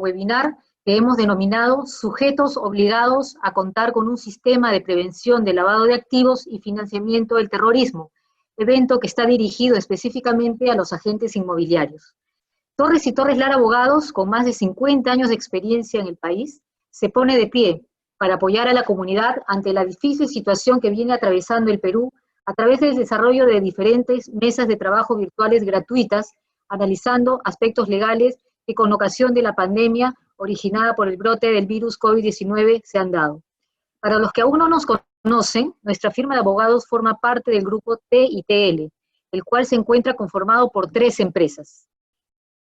webinar que hemos denominado Sujetos obligados a contar con un sistema de prevención de lavado de activos y financiamiento del terrorismo, evento que está dirigido específicamente a los agentes inmobiliarios. Torres y Torres Lara Abogados, con más de 50 años de experiencia en el país, se pone de pie para apoyar a la comunidad ante la difícil situación que viene atravesando el Perú a través del desarrollo de diferentes mesas de trabajo virtuales gratuitas, analizando aspectos legales que con ocasión de la pandemia originada por el brote del virus COVID-19 se han dado. Para los que aún no nos conocen, nuestra firma de abogados forma parte del grupo TITL, el cual se encuentra conformado por 3 empresas.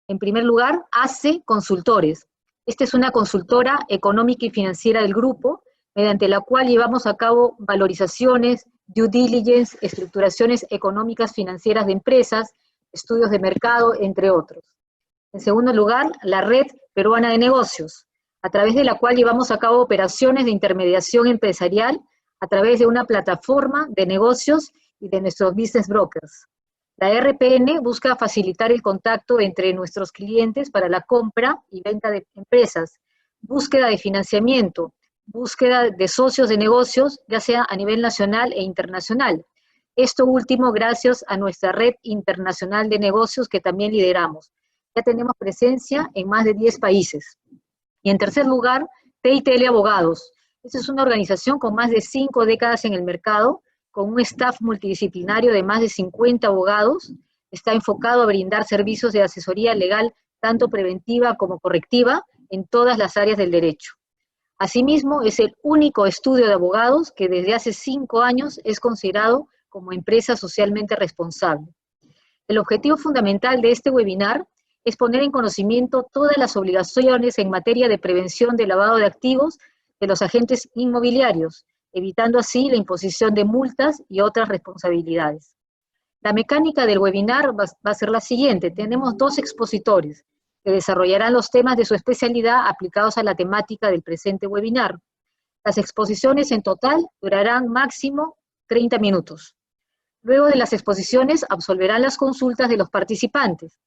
En primer lugar, ACE Consultores. Esta es una consultora económica y financiera del grupo, mediante la cual llevamos a cabo valorizaciones, due diligence, estructuraciones económicas financieras de empresas, estudios de mercado, entre otros. En segundo lugar, la Red Peruana de Negocios, a través de la cual llevamos a cabo operaciones de intermediación empresarial a través de una plataforma de negocios y de nuestros business brokers. La RPN busca facilitar el contacto entre nuestros clientes para la compra y venta de empresas, búsqueda de financiamiento, búsqueda de socios de negocios, ya sea a nivel nacional e internacional. Esto último gracias a nuestra red internacional de negocios que también lideramos. Ya tenemos presencia en más de 10 países. Y en tercer lugar, TITL Abogados. Esta es una organización con más de 5 décadas en el mercado, con un staff multidisciplinario de más de 50 abogados. Está enfocado a brindar servicios de asesoría legal, tanto preventiva como correctiva, en todas las áreas del derecho. Asimismo, es el único estudio de abogados que desde hace 5 años es considerado como empresa socialmente responsable. El objetivo fundamental de este webinar es poner en conocimiento todas las obligaciones en materia de prevención del lavado de activos de los agentes inmobiliarios, evitando así la imposición de multas y otras responsabilidades. La mecánica del webinar va a ser la siguiente. Tenemos 2 expositores que desarrollarán los temas de su especialidad aplicados a la temática del presente webinar. Las exposiciones en total durarán máximo 30 minutos. Luego de las exposiciones absolverán las consultas de los participantes.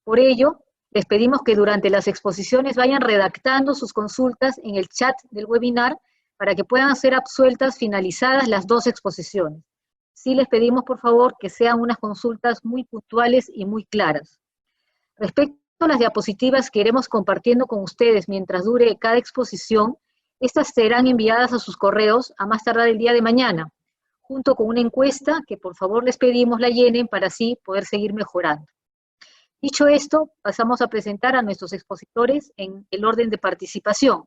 Por ello, les pedimos que durante las exposiciones vayan redactando sus consultas en el chat del webinar para que puedan ser absueltas finalizadas las 2 exposiciones. Sí les pedimos, por favor, que sean unas consultas muy puntuales y muy claras. Respecto a las diapositivas que iremos compartiendo con ustedes mientras dure cada exposición, estas serán enviadas a sus correos a más tardar el día de mañana, junto con una encuesta que por favor les pedimos la llenen para así poder seguir mejorando. Dicho esto, pasamos a presentar a nuestros expositores en el orden de participación.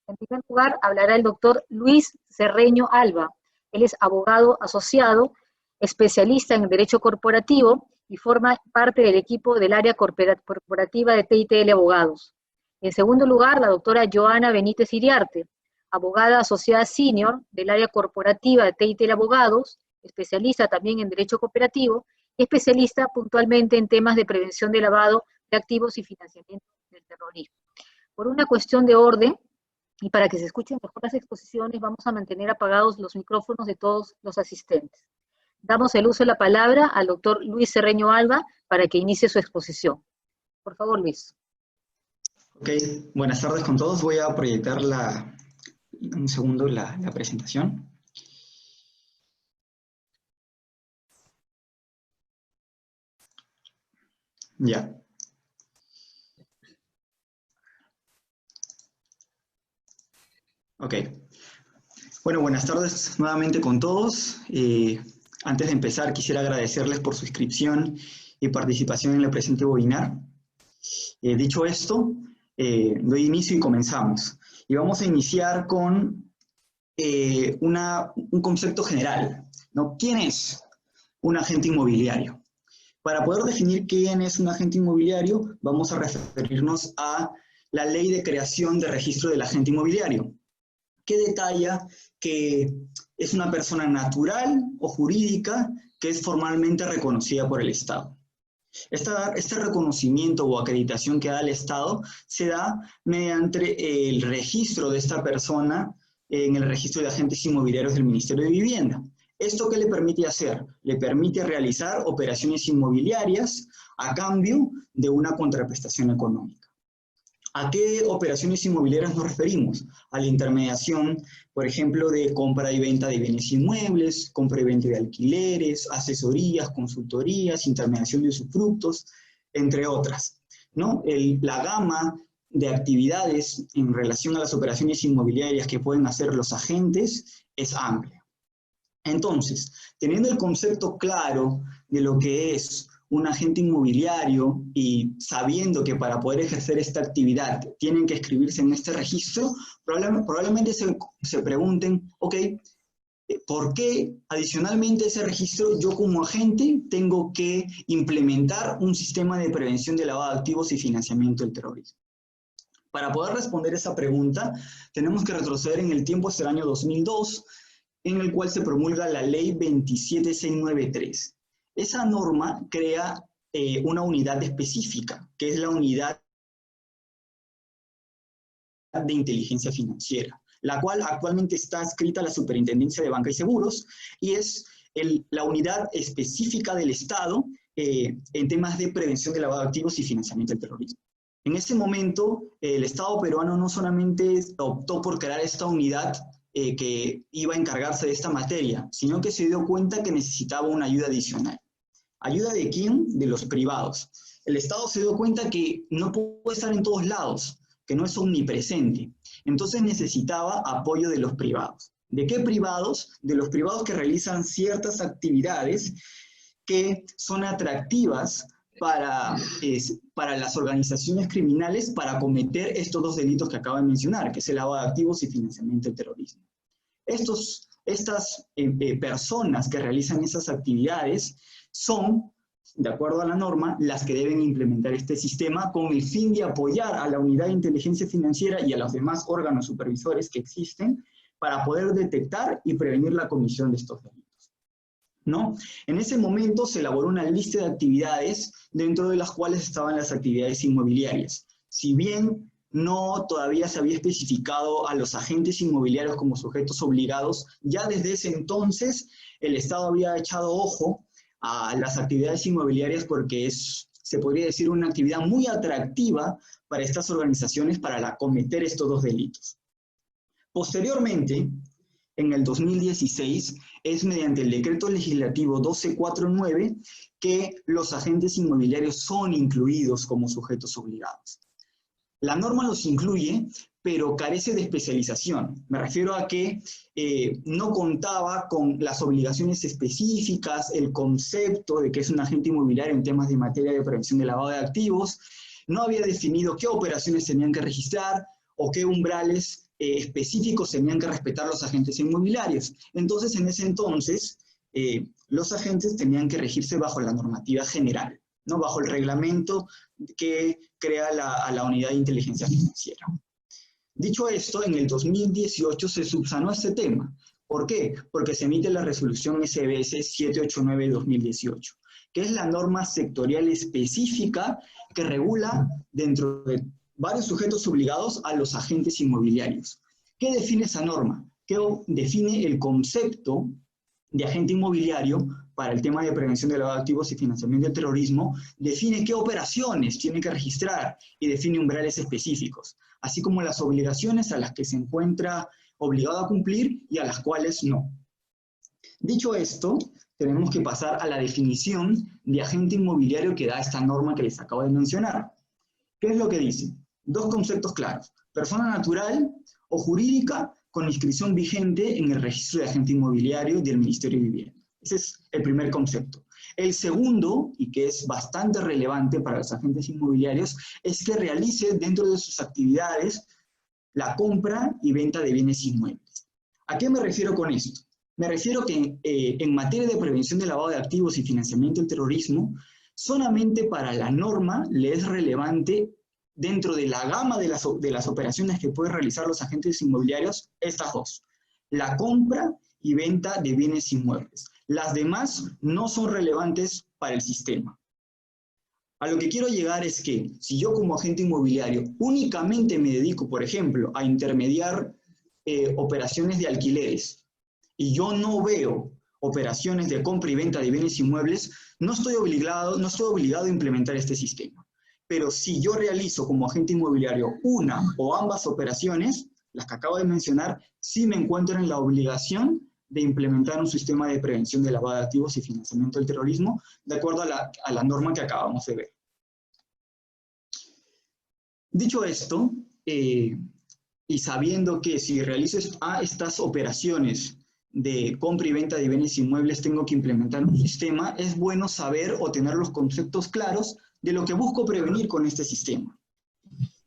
En primer lugar, hablará el doctor Luis Cerreño Alba. Él es abogado asociado, especialista en Derecho Corporativo y forma parte del equipo del área corporativa de TITL Abogados. En segundo lugar, la doctora Joana Benítez Iriarte, abogada asociada senior del área corporativa de TITL Abogados, especialista también en Derecho Cooperativo, y especialista puntualmente en temas de prevención de lavado de activos y financiamiento del terrorismo. Por una cuestión de orden, y para que se escuchen mejor las exposiciones, vamos a mantener apagados los micrófonos de todos los asistentes. Damos el uso de la palabra al doctor Luis Cerreño Alba para que inicie su exposición. Por favor, Luis. Ok, buenas tardes con todos. Voy a proyectar un segundo la presentación. Ya. Ok. Bueno, buenas tardes nuevamente con todos. Antes de empezar, quisiera agradecerles por su inscripción y participación en el presente webinar. Dicho esto, doy inicio y comenzamos. Y vamos a iniciar con un concepto general, ¿no? ¿Quién es un agente inmobiliario? Para poder definir quién es un agente inmobiliario, vamos a referirnos a la Ley de Creación de Registro del Agente Inmobiliario, que detalla que es una persona natural o jurídica que es formalmente reconocida por el Estado. Este reconocimiento o acreditación que da el Estado se da mediante el registro de esta persona en el registro de agentes inmobiliarios del Ministerio de Vivienda. ¿Esto qué le permite hacer? Le permite realizar operaciones inmobiliarias a cambio de una contraprestación económica. ¿A qué operaciones inmobiliarias nos referimos? A la intermediación, por ejemplo, de compra y venta de bienes inmuebles, compra y venta de alquileres, asesorías, consultorías, intermediación de usufructos, entre otras, ¿no? La gama de actividades en relación a las operaciones inmobiliarias que pueden hacer los agentes es amplia. Entonces, teniendo el concepto claro de lo que es un agente inmobiliario y sabiendo que para poder ejercer esta actividad tienen que inscribirse en este registro, probablemente se pregunten, ok, ¿por qué adicionalmente a ese registro yo como agente tengo que implementar un sistema de prevención de lavado de activos y financiamiento del terrorismo? Para poder responder esa pregunta, tenemos que retroceder en el tiempo hasta el año 2002, en el cual se promulga la Ley 27693. Esa norma crea una unidad específica, que es la Unidad de Inteligencia Financiera, la cual actualmente está adscrita a la Superintendencia de Banca y Seguros, y es la unidad específica del Estado en temas de prevención de lavado de activos y financiamiento del terrorismo. En ese momento, el Estado peruano no solamente optó por crear esta unidad que iba a encargarse de esta materia, sino que se dio cuenta que necesitaba una ayuda adicional. ¿Ayuda de quién? De los privados. El Estado se dio cuenta que no puede estar en todos lados, que no es omnipresente. Entonces necesitaba apoyo de los privados. ¿De qué privados? De los privados que realizan ciertas actividades que son atractivas para las organizaciones criminales para cometer estos dos delitos que acabo de mencionar, que es el lavado de activos y financiamiento del terrorismo. Estas personas que realizan esas actividades son, de acuerdo a la norma, las que deben implementar este sistema con el fin de apoyar a la unidad de inteligencia financiera y a los demás órganos supervisores que existen para poder detectar y prevenir la comisión de estos delitos, ¿no? En ese momento se elaboró una lista de actividades dentro de las cuales estaban las actividades inmobiliarias. Si bien no todavía se había especificado a los agentes inmobiliarios como sujetos obligados, ya desde ese entonces el Estado había echado ojo a las actividades inmobiliarias porque se podría decir, una actividad muy atractiva para estas organizaciones para cometer estos dos delitos. Posteriormente, en el 2016, es mediante el decreto legislativo 1249 que los agentes inmobiliarios son incluidos como sujetos obligados. La norma los incluye, pero carece de especialización. Me refiero a que no contaba con las obligaciones específicas, el concepto de que es un agente inmobiliario en temas de materia de prevención de lavado de activos, no había definido qué operaciones tenían que registrar o qué umbrales específicos tenían que respetar los agentes inmobiliarios. Entonces, en ese entonces, los agentes tenían que regirse bajo la normativa general, ¿no? Bajo el reglamento que crea a la unidad de inteligencia financiera. Dicho esto, en el 2018 se subsanó este tema. ¿Por qué? Porque se emite la resolución SBS 789-2018, que es la norma sectorial específica que regula dentro de varios sujetos obligados a los agentes inmobiliarios. ¿Qué define esa norma? ¿Qué define el concepto de agente inmobiliario para el tema de prevención de lavado de activos y financiamiento del terrorismo? Define qué operaciones tiene que registrar y define umbrales específicos, así como las obligaciones a las que se encuentra obligado a cumplir y a las cuales no. Dicho esto, tenemos que pasar a la definición de agente inmobiliario que da esta norma que les acabo de mencionar. ¿Qué es lo que dice? Dos conceptos claros: persona natural o jurídica con inscripción vigente en el registro de agente inmobiliario del Ministerio de Vivienda. Ese es el primer concepto. El segundo, y que es bastante relevante para los agentes inmobiliarios, es que realice dentro de sus actividades la compra y venta de bienes inmuebles. ¿A qué me refiero con esto? Me refiero que en materia de prevención de lavado de activos y financiamiento del terrorismo, solamente para la norma le es relevante, dentro de la gama de las operaciones que pueden realizar los agentes inmobiliarios, estas dos: la compra y venta de bienes inmuebles. Las demás no son relevantes para el sistema. A lo que quiero llegar es que, si yo como agente inmobiliario únicamente me dedico, por ejemplo, a intermediar operaciones de alquileres, y yo no veo operaciones de compra y venta de bienes inmuebles, no estoy obligado a implementar este sistema. pero si yo realizo como agente inmobiliario una o ambas operaciones, las que acabo de mencionar, sí me encuentro en la obligación de implementar un sistema de prevención de lavado de activos y financiamiento del terrorismo, de acuerdo a la norma que acabamos de ver. Dicho esto, y sabiendo que si realizo estas operaciones de compra y venta de bienes inmuebles tengo que implementar un sistema, es bueno saber o tener los conceptos claros de lo que busco prevenir con este sistema.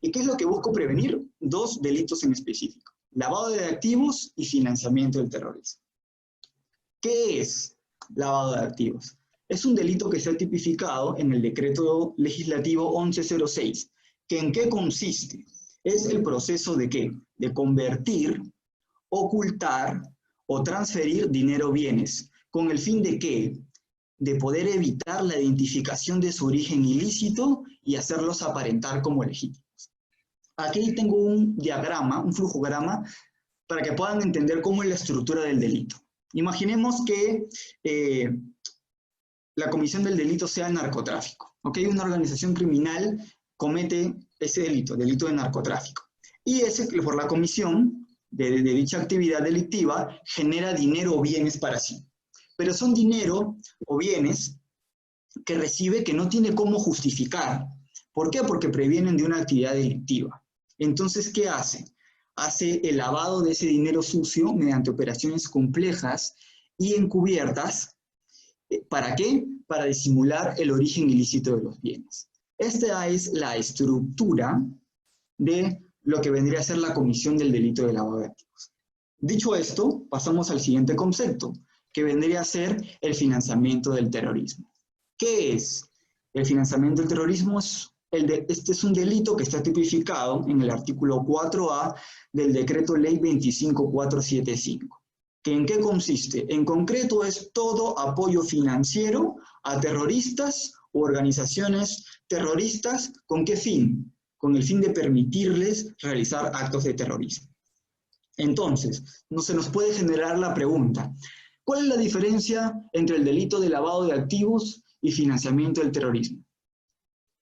¿Y qué es lo que busco prevenir? Dos delitos en específico: lavado de activos y financiamiento del terrorismo. ¿Qué es lavado de activos? Es un delito que se ha tipificado en el decreto legislativo 1106. ¿En qué consiste? Es el proceso de ¿qué? De convertir, ocultar o transferir dinero o bienes. ¿Con el fin de qué? De poder evitar la identificación de su origen ilícito y hacerlos aparentar como legítimos. Aquí tengo un diagrama, un flujograma, para que puedan entender cómo es la estructura del delito. Imaginemos que la comisión del delito sea el narcotráfico. ¿Okay? Una organización criminal comete ese delito, delito de narcotráfico. Y por la comisión de dicha actividad delictiva genera dinero o bienes para sí. Pero son dinero o bienes que recibe que no tiene cómo justificar. ¿Por qué? Porque previenen de una actividad delictiva. Entonces, ¿qué hace? Hace el lavado de ese dinero sucio mediante operaciones complejas y encubiertas. ¿Para qué? Para disimular el origen ilícito de los bienes. Esta es la estructura de lo que vendría a ser la comisión del delito de lavado de activos. Dicho esto, pasamos al siguiente concepto, que vendría a ser el financiamiento del terrorismo. ¿Qué es? El financiamiento del terrorismo este es un delito que está tipificado en el artículo 4A del decreto ley 25475. ¿En qué consiste? En concreto es todo apoyo financiero a terroristas u organizaciones terroristas. ¿Con qué fin? Con el fin de permitirles realizar actos de terrorismo. Entonces, no se nos puede generar la pregunta: ¿cuál es la diferencia entre el delito de lavado de activos y financiamiento del terrorismo?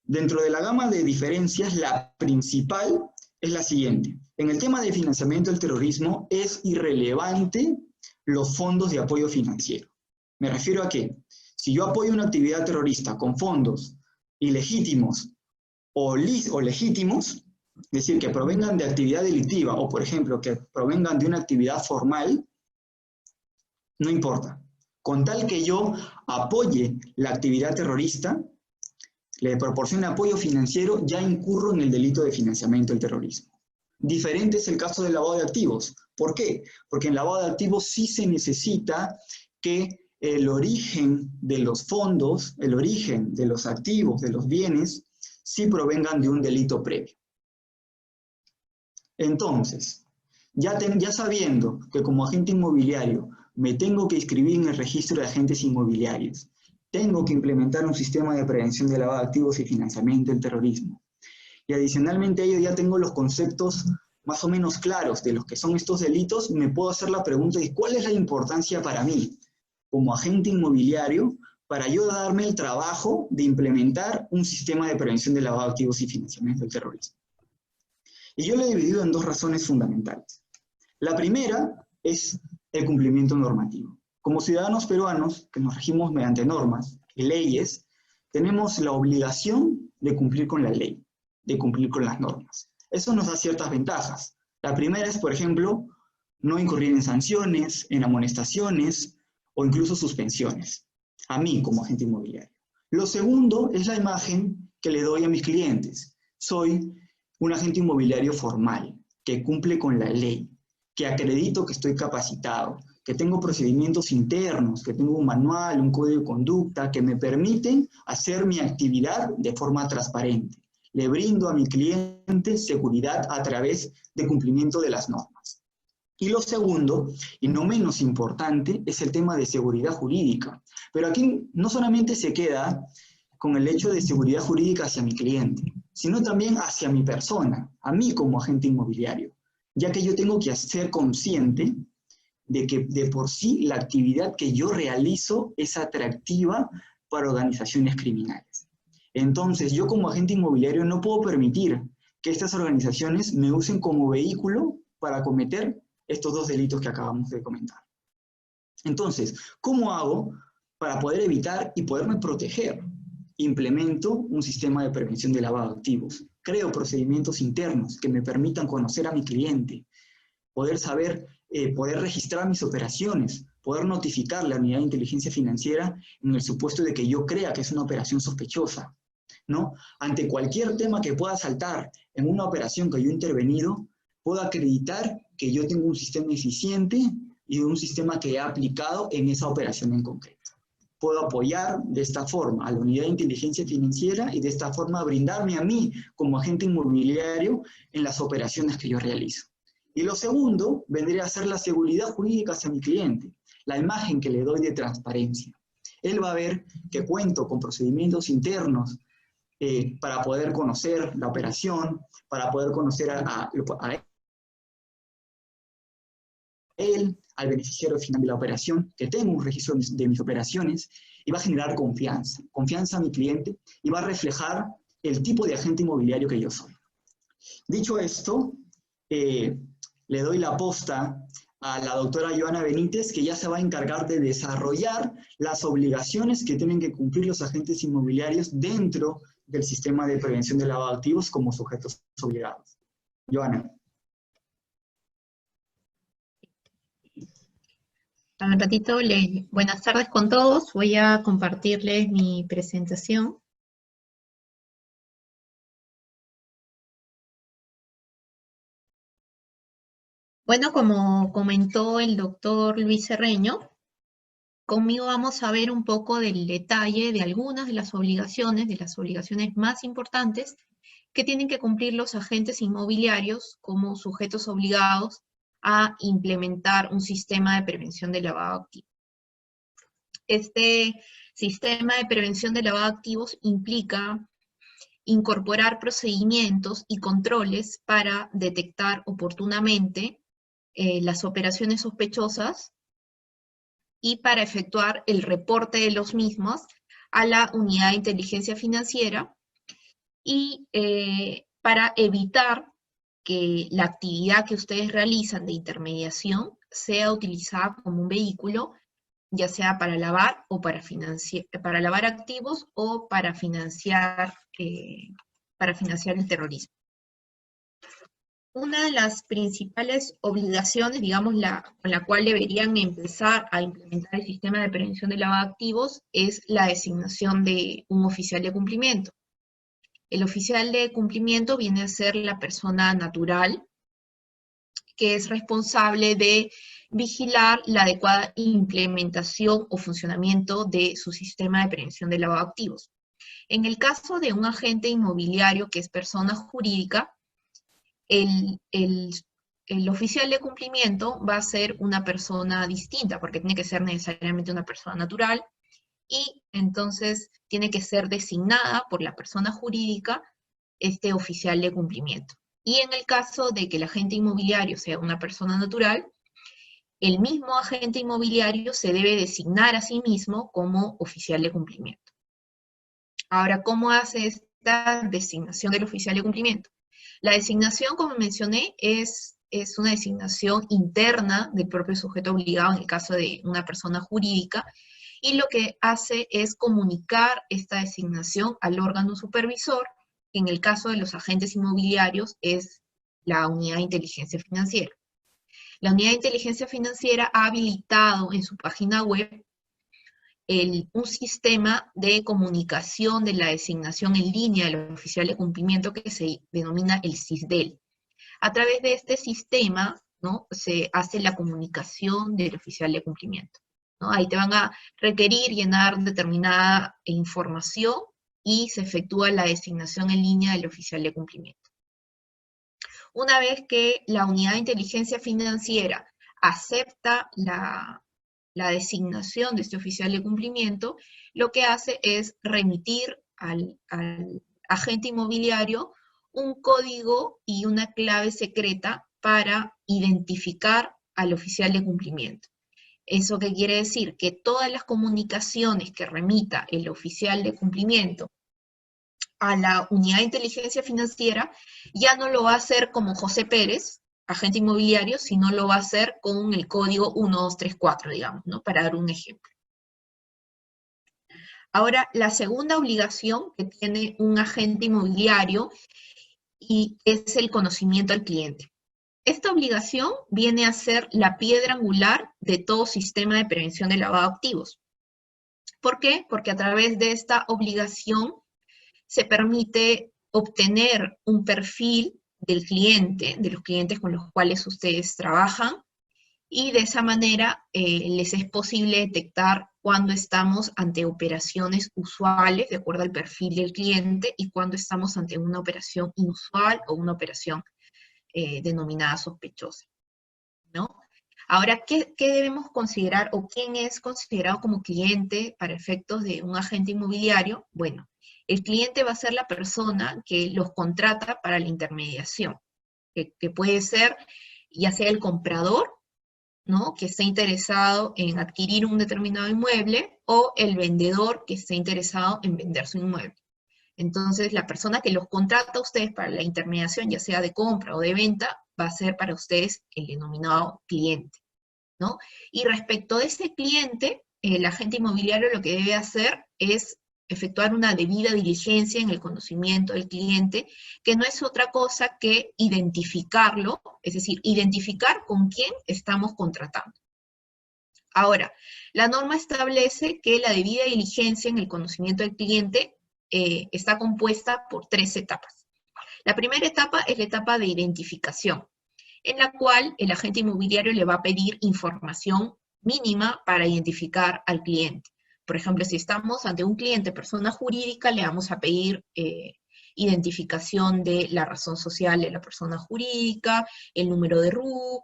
Dentro de la gama de diferencias, la principal es la siguiente. En el tema de financiamiento del terrorismo es irrelevante los fondos de apoyo financiero. ¿Me refiero a qué? Si yo apoyo una actividad terrorista con fondos ilegítimos o legítimos, es decir, que provengan de actividad delictiva o, por ejemplo, que provengan de una actividad formal, no importa. Con tal que yo apoye la actividad terrorista, le proporcione apoyo financiero, ya incurro en el delito de financiamiento del terrorismo. Diferente es el caso del lavado de activos. ¿Por qué? Porque en lavado de activos sí se necesita que el origen de los fondos, el origen de los activos, de los bienes, sí provengan de un delito previo. Entonces, ya sabiendo que como agente inmobiliario me tengo que inscribir en el registro de agentes inmobiliarios, tengo que implementar un sistema de prevención de lavado de activos y financiamiento del terrorismo. Y adicionalmente a ello ya tengo los conceptos más o menos claros de los que son estos delitos, me puedo hacer la pregunta de cuál es la importancia para mí, como agente inmobiliario, para yo darme el trabajo de implementar un sistema de prevención de lavado de activos y financiamiento del terrorismo. Y yo lo he dividido en dos razones fundamentales. La primera es el cumplimiento normativo. Como ciudadanos peruanos, que nos regimos mediante normas y leyes, tenemos la obligación de cumplir con la ley, de cumplir con las normas. Eso nos da ciertas ventajas. La primera es, por ejemplo, no incurrir en sanciones, en amonestaciones o incluso suspensiones, a mí como agente inmobiliario. Lo segundo es la imagen que le doy a mis clientes. Soy un agente inmobiliario formal, que cumple con la ley, que acredito que estoy capacitado, que tengo procedimientos internos, que tengo un manual, un código de conducta, que me permiten hacer mi actividad de forma transparente. Le brindo a mi cliente seguridad a través de cumplimiento de las normas. Y lo segundo, y no menos importante, es el tema de seguridad jurídica. Pero aquí no solamente se queda con el hecho de seguridad jurídica hacia mi cliente, sino también hacia mi persona, a mí como agente inmobiliario, ya que yo tengo que ser consciente de que de por sí la actividad que yo realizo es atractiva para organizaciones criminales. Entonces, yo como agente inmobiliario no puedo permitir que estas organizaciones me usen como vehículo para cometer estos dos delitos que acabamos de comentar. Entonces, ¿cómo hago para poder evitar y poderme proteger? Implemento un sistema de prevención de lavado de activos. Creo procedimientos internos que me permitan conocer a mi cliente, poder saber, poder registrar mis operaciones, poder notificar a la unidad de inteligencia financiera en el supuesto de que yo crea que es una operación sospechosa, ¿no? Ante cualquier tema que pueda saltar en una operación que yo he intervenido, puedo acreditar que yo tengo un sistema eficiente y un sistema que he aplicado en esa operación en concreto. Puedo apoyar de esta forma a la unidad de inteligencia financiera y de esta forma brindarme a mí como agente inmobiliario en las operaciones que yo realizo. Y lo segundo vendría a ser la seguridad jurídica hacia mi cliente, la imagen que le doy de transparencia. Él va a ver que cuento con procedimientos internos para poder conocer la operación, para poder conocer a él, al beneficiario final de la operación, que tengo un registro de mis operaciones, y va a generar confianza, confianza a mi cliente, y va a reflejar el tipo de agente inmobiliario que yo soy. Dicho esto, le doy la posta a la doctora Joana Benítez, que ya se va a encargar de desarrollar las obligaciones que tienen que cumplir los agentes inmobiliarios dentro del sistema de prevención de lavado de activos como sujetos obligados. Joana. A un ratito, buenas tardes con todos. Voy a compartirles mi presentación. Bueno, como comentó el doctor Luis Cerreño, conmigo vamos a ver un poco del detalle de algunas de las obligaciones más importantes que tienen que cumplir los agentes inmobiliarios como sujetos obligados a implementar un sistema de prevención de lavado de activos. Este sistema de prevención de lavado de activos implica incorporar procedimientos y controles para detectar oportunamente las operaciones sospechosas y para efectuar el reporte de los mismos a la unidad de inteligencia financiera y para evitar que la actividad que ustedes realizan de intermediación sea utilizada como un vehículo, ya sea para lavar o para lavar activos o para financiar el terrorismo. Una de las principales obligaciones, digamos, con la cual deberían empezar a implementar el sistema de prevención de lavado de activos es la designación de un oficial de cumplimiento. El oficial de cumplimiento viene a ser la persona natural que es responsable de vigilar la adecuada implementación o funcionamiento de su sistema de prevención de lavado de activos. En el caso de un agente inmobiliario que es persona jurídica, el oficial de cumplimiento va a ser una persona distinta, porque tiene que ser necesariamente una persona natural, y entonces tiene que ser designada por la persona jurídica este oficial de cumplimiento. Y en el caso de que el agente inmobiliario sea una persona natural, el mismo agente inmobiliario se debe designar a sí mismo como oficial de cumplimiento. Ahora, ¿cómo hace esta designación del oficial de cumplimiento? La designación, como mencioné, es una designación interna del propio sujeto obligado en el caso de una persona jurídica, y lo que hace es comunicar esta designación al órgano supervisor, que en el caso de los agentes inmobiliarios es la unidad de inteligencia financiera. La unidad de inteligencia financiera ha habilitado en su página web un sistema de comunicación de la designación en línea del oficial de cumplimiento que se denomina el SISDEL. A través de este sistema, ¿no?, se hace la comunicación del oficial de cumplimiento, ¿no? Ahí te van a requerir llenar determinada información y se efectúa la designación en línea del oficial de cumplimiento. Una vez que la unidad de inteligencia financiera acepta la designación de este oficial de cumplimiento, lo que hace es remitir al agente inmobiliario un código y una clave secreta para identificar al oficial de cumplimiento. ¿Eso qué quiere decir? Que todas las comunicaciones que remita el oficial de cumplimiento a la unidad de inteligencia financiera, ya no lo va a hacer como José Pérez, agente inmobiliario, sino lo va a hacer con el código 1234, digamos, ¿no? Para dar un ejemplo. Ahora, la segunda obligación que tiene un agente inmobiliario y es el conocimiento al cliente. Esta obligación viene a ser la piedra angular de todo sistema de prevención de lavado de activos. ¿Por qué? Porque a través de esta obligación se permite obtener un perfil del cliente, de los clientes con los cuales ustedes trabajan, y de esa manera les es posible detectar cuando estamos ante operaciones usuales, de acuerdo al perfil del cliente, y cuando estamos ante una operación inusual o una operación denominada sospechosa, ¿no? Ahora, ¿qué debemos considerar o quién es considerado como cliente para efectos de un agente inmobiliario? Bueno, el cliente va a ser la persona que los contrata para la intermediación, que puede ser ya sea el comprador, ¿no? Que esté interesado en adquirir un determinado inmueble, o el vendedor que esté interesado en vender su inmueble. Entonces, la persona que los contrata a ustedes para la intermediación, ya sea de compra o de venta, va a ser para ustedes el denominado cliente, ¿no? Y respecto de ese cliente, el agente inmobiliario lo que debe hacer es efectuar una debida diligencia en el conocimiento del cliente, que no es otra cosa que identificarlo, es decir, identificar con quién estamos contratando. Ahora, la norma establece que la debida diligencia en el conocimiento del cliente está compuesta por 3 etapas. La primera etapa es la etapa de identificación, en la cual el agente inmobiliario le va a pedir información mínima para identificar al cliente. Por ejemplo, si estamos ante un cliente persona jurídica, le vamos a pedir identificación de la razón social de la persona jurídica, el número de RUC,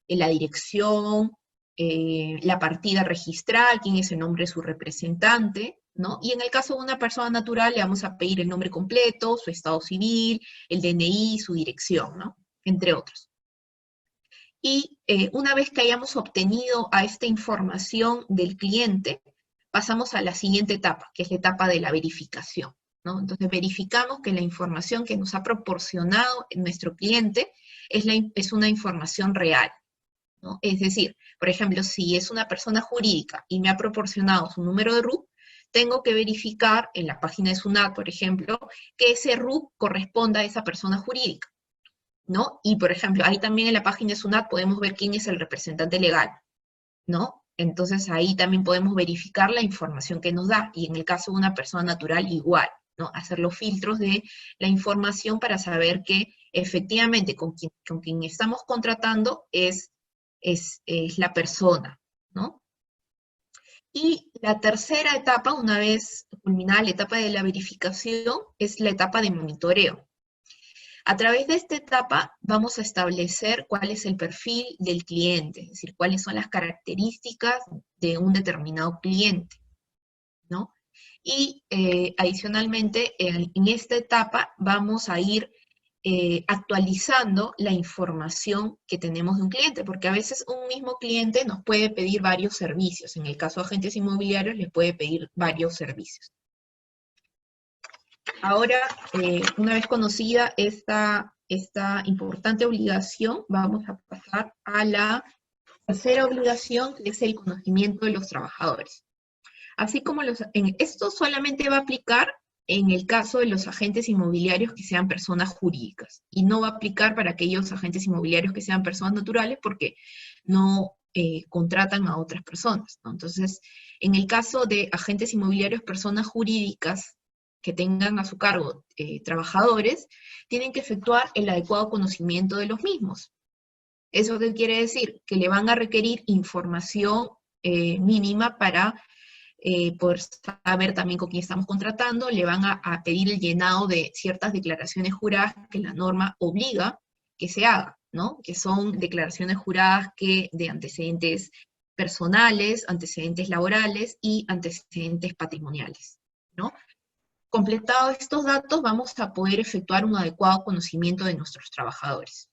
la dirección, la partida registral, quién es el nombre de su representante, ¿no? Y en el caso de una persona natural, le vamos a pedir el nombre completo, su estado civil, el DNI, su dirección, ¿no? Entre otros. Y una vez que hayamos obtenido a esta información del cliente, pasamos a la siguiente etapa, que es la etapa de la verificación, ¿no? Entonces verificamos que la información que nos ha proporcionado nuestro cliente es una información real, ¿no? Es decir, por ejemplo, si es una persona jurídica y me ha proporcionado su número de RUC, tengo que verificar en la página de SUNAT, por ejemplo, que ese RUC corresponda a esa persona jurídica, ¿no? Y, por ejemplo, ahí también en la página de SUNAT podemos ver quién es el representante legal, ¿no? Entonces ahí también podemos verificar la información que nos da, y en el caso de una persona natural igual, ¿no? Hacer los filtros de la información para saber que efectivamente con quien estamos contratando es la persona, ¿no? Y la tercera etapa, una vez culminada la etapa de la verificación, es la etapa de monitoreo. A través de esta etapa vamos a establecer cuál es el perfil del cliente, es decir, cuáles son las características de un determinado cliente, ¿no? Y adicionalmente, en esta etapa vamos a ir actualizando la información que tenemos de un cliente, porque a veces un mismo cliente nos puede pedir varios servicios. En el caso de agentes inmobiliarios, les puede pedir varios servicios. Ahora, una vez conocida esta importante obligación, vamos a pasar a la tercera obligación, que es el conocimiento de los trabajadores. Así como esto solamente va a aplicar en el caso de los agentes inmobiliarios que sean personas jurídicas, y no va a aplicar para aquellos agentes inmobiliarios que sean personas naturales, porque no contratan a otras personas, ¿no? Entonces, en el caso de agentes inmobiliarios, personas jurídicas que tengan a su cargo trabajadores, tienen que efectuar el adecuado conocimiento de los mismos. ¿Eso qué quiere decir? Que le van a requerir información mínima para poder saber también con quién estamos contratando, le van a pedir el llenado de ciertas declaraciones juradas que la norma obliga que se haga, ¿no? Que son declaraciones juradas de antecedentes personales, antecedentes laborales y antecedentes patrimoniales, ¿no? Completados estos datos, vamos a poder efectuar un adecuado conocimiento de nuestros trabajadores.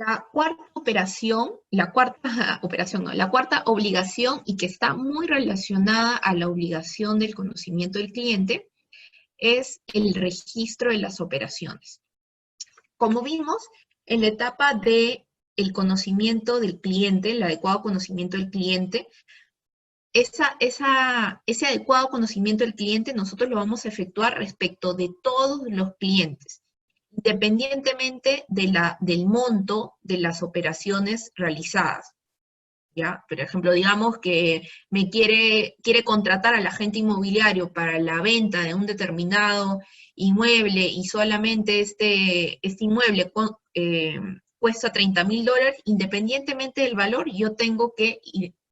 La cuarta operación, la cuarta operación, no, la cuarta obligación, y que está muy relacionada a la obligación del conocimiento del cliente, es el registro de las operaciones. Como vimos, en la etapa de el conocimiento del cliente, el adecuado conocimiento del cliente, ese adecuado conocimiento del cliente nosotros lo vamos a efectuar respecto de todos los clientes, independientemente del monto de las operaciones realizadas. ¿Ya? Por ejemplo, digamos que me quiere contratar al agente inmobiliario para la venta de un determinado inmueble y solamente este inmueble cuesta $30.000, independientemente del valor, yo tengo que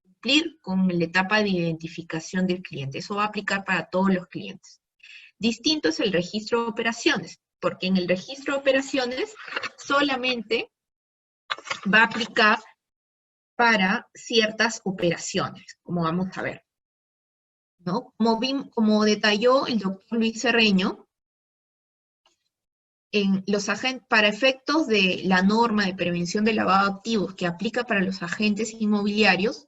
cumplir con la etapa de identificación del cliente. Eso va a aplicar para todos los clientes. Distinto es el registro de operaciones, porque en el registro de operaciones solamente va a aplicar para ciertas operaciones, como vamos a ver, ¿no? Como detalló el doctor Luis Cerreño, para efectos de la norma de prevención del lavado de activos que aplica para los agentes inmobiliarios,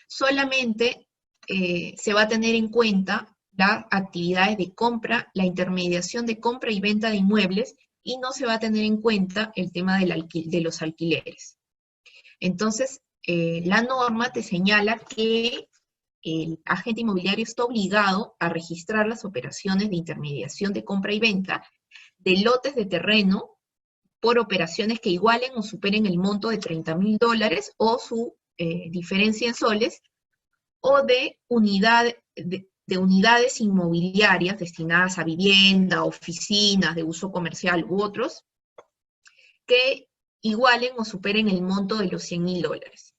solamente se va a tener en cuenta las actividades de compra, la intermediación de compra y venta de inmuebles, y no se va a tener en cuenta el tema de los alquileres. Entonces, la norma te señala que el agente inmobiliario está obligado a registrar las operaciones de intermediación de compra y venta de lotes de terreno por operaciones que igualen o superen el monto de $30.000 o su diferencia en soles, o de unidades inmobiliarias destinadas a vivienda, oficinas de uso comercial u otros, que igualen o superen el monto de los $100.000.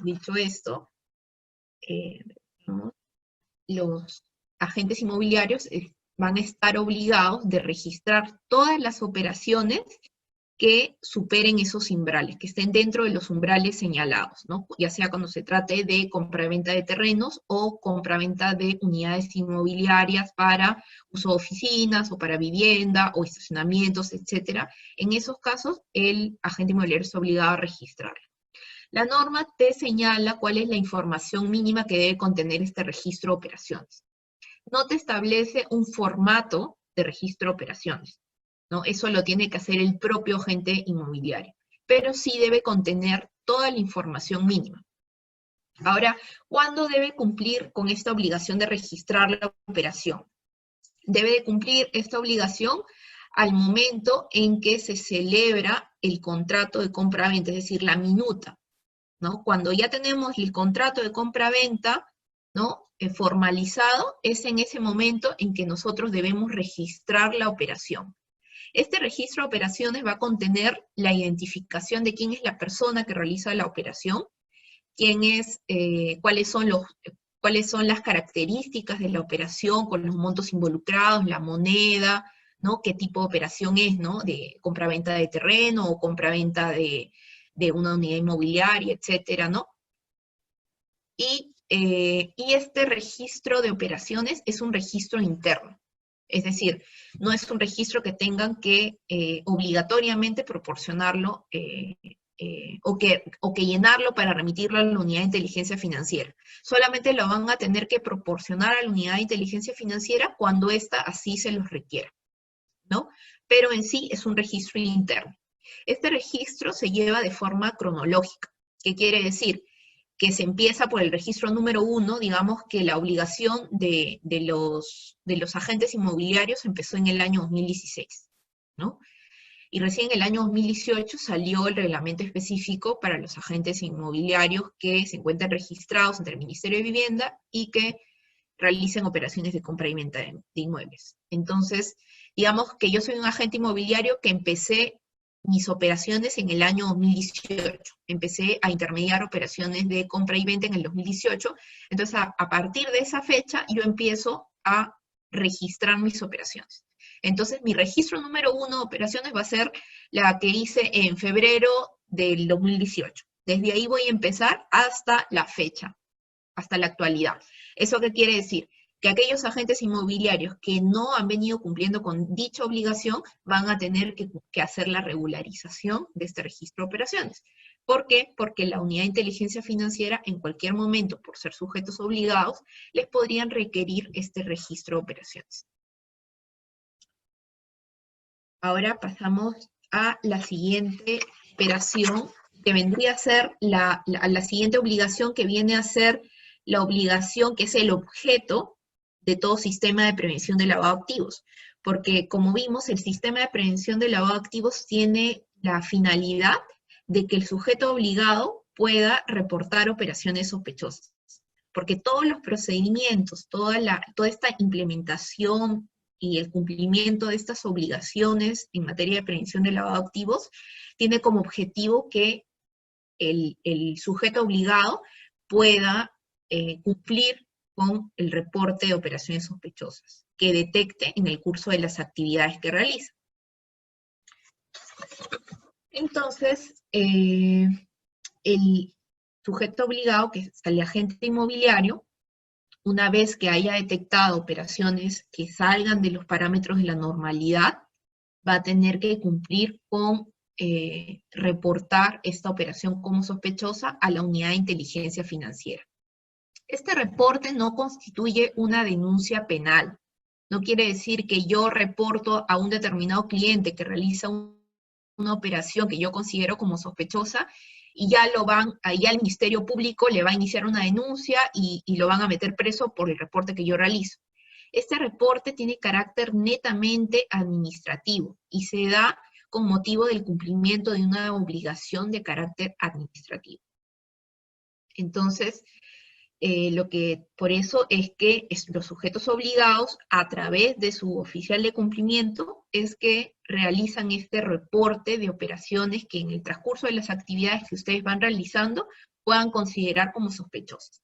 Dicho esto, los agentes inmobiliarios van a estar obligados de registrar todas las operaciones que superen esos umbrales, que estén dentro de los umbrales señalados, ¿no? Ya sea cuando se trate de compraventa de terrenos o compraventa de unidades inmobiliarias para uso de oficinas o para vivienda o estacionamientos, etc. En esos casos, el agente inmobiliario está obligado a registrarlo. La norma te señala cuál es la información mínima que debe contener este registro de operaciones. No te establece un formato de registro de operaciones, ¿no? Eso lo tiene que hacer el propio agente inmobiliario, pero sí debe contener toda la información mínima. Ahora, ¿cuándo debe cumplir con esta obligación de registrar la operación? Debe de cumplir esta obligación al momento en que se celebra el contrato de compra-venta, es decir, la minuta, ¿no? Cuando ya tenemos el contrato de compra-venta, ¿no?, formalizado, es en ese momento en que nosotros debemos registrar la operación. Este registro de operaciones va a contener la identificación de quién es la persona que realiza la operación, cuáles son las características de la operación con los montos involucrados, la moneda, ¿no?, qué tipo de operación es, ¿no?, de compraventa de terreno o compraventa de una unidad inmobiliaria, etcétera, ¿no? Y este registro de operaciones es un registro interno. Es decir, no es un registro que tengan que obligatoriamente proporcionarlo o que llenarlo para remitirlo a la unidad de inteligencia financiera. Solamente lo van a tener que proporcionar a la unidad de inteligencia financiera cuando ésta así se los requiera, ¿no? Pero en sí es un registro interno. Este registro se lleva de forma cronológica. ¿Qué quiere decir? Que se empieza por el registro número 1, digamos que la obligación de los agentes inmobiliarios empezó en el año 2016, ¿no? Y recién en el año 2018 salió el reglamento específico para los agentes inmobiliarios que se encuentran registrados ante el Ministerio de Vivienda y que realicen operaciones de compra y venta de inmuebles. Entonces, digamos que yo soy un agente inmobiliario que empecé mis operaciones en el año 2018. Empecé a intermediar operaciones de compra y venta en el 2018. Entonces, a partir de esa fecha, yo empiezo a registrar mis operaciones. Entonces, mi registro número 1 de operaciones va a ser la que hice en febrero del 2018. Desde ahí voy a empezar hasta la fecha, hasta la actualidad. ¿Eso qué quiere decir? que aquellos agentes inmobiliarios que no han venido cumpliendo con dicha obligación van a tener que hacer la regularización de este registro de operaciones. ¿Por qué? Porque la unidad de inteligencia financiera en cualquier momento, por ser sujetos obligados, les podrían requerir este registro de operaciones. Ahora pasamos a la siguiente operación, que vendría a ser la siguiente obligación, que viene a ser la obligación que es el objeto de todo sistema de prevención de lavado de activos. Porque, como vimos, el sistema de prevención de lavado de activos tiene la finalidad de que el sujeto obligado pueda reportar operaciones sospechosas. Porque todos los procedimientos, toda esta implementación y el cumplimiento de estas obligaciones en materia de prevención de lavado de activos tiene como objetivo que el sujeto obligado pueda cumplir con el reporte de operaciones sospechosas que detecte en el curso de las actividades que realiza. Entonces, el sujeto obligado, que es el agente inmobiliario, una vez que haya detectado operaciones que salgan de los parámetros de la normalidad, va a tener que cumplir con reportar esta operación como sospechosa a la unidad de inteligencia financiera. Este reporte no constituye una denuncia penal. No quiere decir que yo reporto a un determinado cliente que realiza una operación que yo considero como sospechosa, y ya el Ministerio Público le va a iniciar una denuncia y lo van a meter preso por el reporte que yo realizo. Este reporte tiene carácter netamente administrativo y se da con motivo del cumplimiento de una obligación de carácter administrativo. Entonces, por eso es que los sujetos obligados, a través de su oficial de cumplimiento, es que realizan este reporte de operaciones que en el transcurso de las actividades que ustedes van realizando puedan considerar como sospechosas.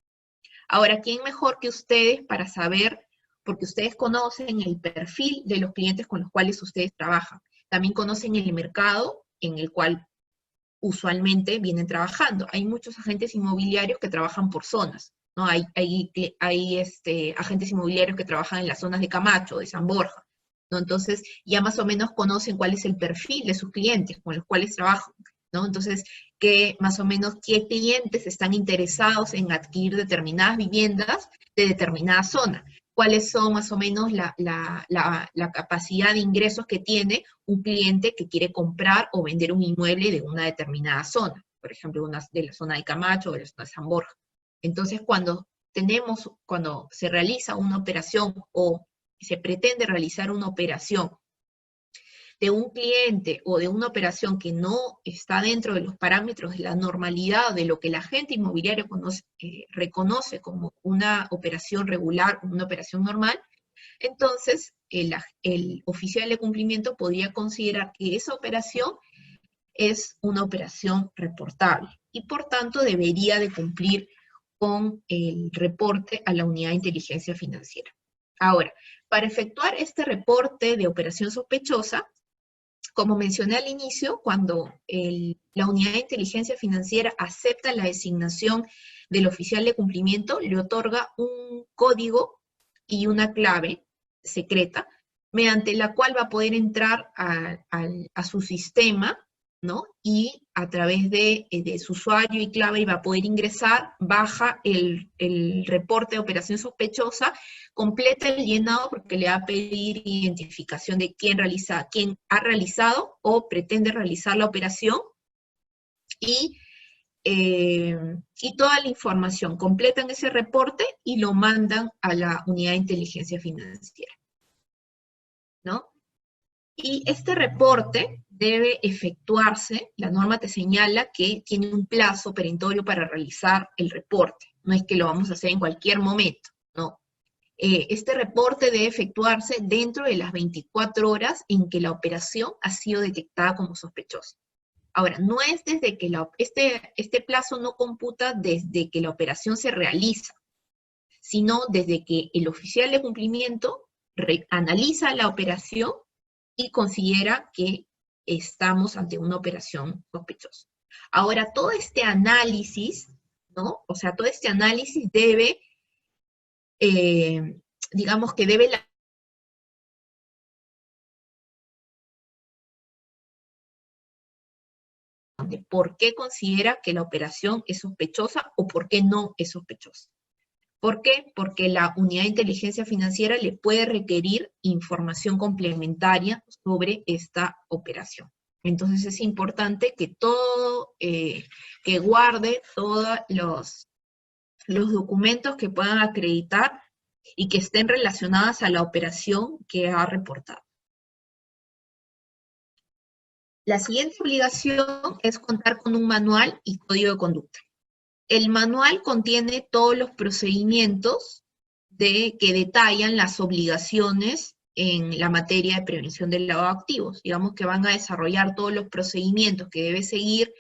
Ahora, ¿quién mejor que ustedes para saber, porque ustedes conocen el perfil de los clientes con los cuales ustedes trabajan? También conocen el mercado en el cual usualmente vienen trabajando. Hay muchos agentes inmobiliarios que trabajan por zonas, ¿no? Hay agentes inmobiliarios que trabajan en las zonas de Camacho, de San Borja, ¿no? Entonces, ya más o menos conocen cuál es el perfil de sus clientes con los cuales trabajan, ¿no? Entonces, más o menos qué clientes están interesados en adquirir determinadas viviendas de determinada zona. Cuáles son más o menos la capacidad de ingresos que tiene un cliente que quiere comprar o vender un inmueble de una determinada zona, por ejemplo, de la zona de Camacho o de la zona de San Borja. Entonces, cuando se realiza una operación o se pretende realizar una operación de un cliente o de una operación que no está dentro de los parámetros de la normalidad, de lo que el agente inmobiliario reconoce como una operación regular, una operación normal, entonces el oficial de cumplimiento podría considerar que esa operación es una operación reportable y por tanto debería de cumplir con el reporte a la unidad de inteligencia financiera. Ahora, para efectuar este reporte de operación sospechosa, como mencioné al inicio, cuando la unidad de inteligencia financiera acepta la designación del oficial de cumplimiento, le otorga un código y una clave secreta, mediante la cual va a poder entrar a su sistema, ¿no? Y a través de su usuario y clave va a poder ingresar, baja el reporte de operación sospechosa, completa el llenado porque le va a pedir identificación de quién ha realizado o pretende realizar la operación, y toda la información, completan ese reporte y lo mandan a la unidad de inteligencia financiera, ¿no? Y este reporte debe efectuarse, la norma te señala que tiene un plazo perentorio para realizar el reporte, no es que lo vamos a hacer en cualquier momento, no. Este reporte debe efectuarse dentro de las 24 horas en que la operación ha sido detectada como sospechosa. Ahora, no es desde que este plazo no computa desde que la operación se realiza, sino desde que el oficial de cumplimiento analiza la operación y considera que estamos ante una operación sospechosa. Ahora, todo este análisis, ¿no? O sea, todo este análisis debe digamos que debe de por qué considera que la operación es sospechosa o por qué no es sospechosa. ¿Por qué? Porque la unidad de inteligencia financiera le puede requerir información complementaria sobre esta operación. Entonces es importante que que guarde todos los documentos que puedan acreditar y que estén relacionadas a la operación que ha reportado. La siguiente obligación es contar con un manual y código de conducta. El manual contiene todos los procedimientos que detallan las obligaciones en la materia de prevención del lavado de activos. Digamos que van a desarrollar todos los procedimientos que debe seguir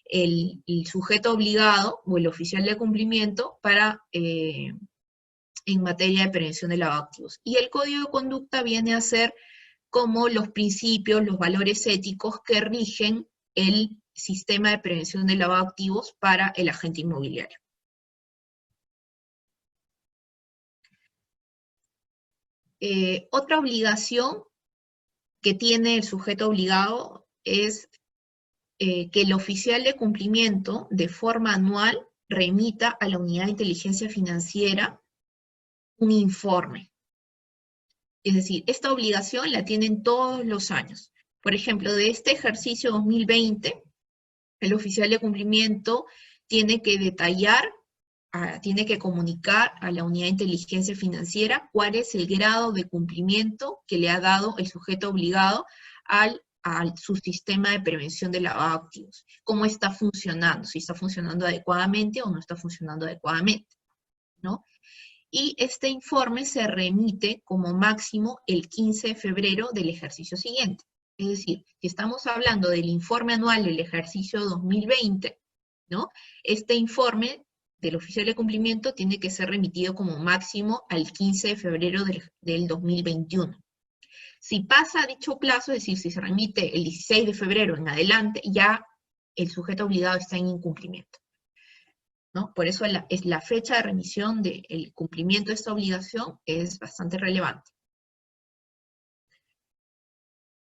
el sujeto obligado o el oficial de cumplimiento en materia de prevención del lavado de activos. Y el código de conducta viene a ser como los principios, los valores éticos que rigen el sistema de prevención del lavado de activos para el agente inmobiliario. Otra obligación que tiene el sujeto obligado es que el oficial de cumplimiento de forma anual remita a la unidad de inteligencia financiera un informe. Es decir, esta obligación la tienen todos los años. Por ejemplo, de este ejercicio 2020, el oficial de cumplimiento tiene que detallar, tiene que comunicar a la unidad de inteligencia financiera cuál es el grado de cumplimiento que le ha dado el sujeto obligado a su sistema de prevención de lavado de activos. Cómo está funcionando, si está funcionando adecuadamente o no está funcionando adecuadamente, ¿no? Y este informe se remite como máximo el 15 de febrero del ejercicio siguiente. Es decir, si estamos hablando del informe anual del ejercicio 2020, ¿no? Este informe del oficial de cumplimiento tiene que ser remitido como máximo al 15 de febrero del 2021. Si pasa dicho plazo, es decir, si se remite el 16 de febrero en adelante, ya el sujeto obligado está en incumplimiento, ¿no? Por eso la fecha de remisión del cumplimiento de esta obligación es bastante relevante.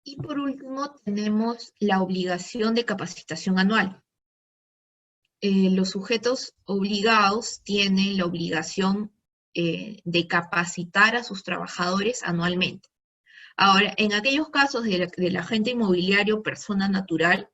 Y por último tenemos la obligación de capacitación anual. Los sujetos obligados tienen la obligación de capacitar a sus trabajadores anualmente. Ahora, en aquellos casos del agente inmobiliario persona natural,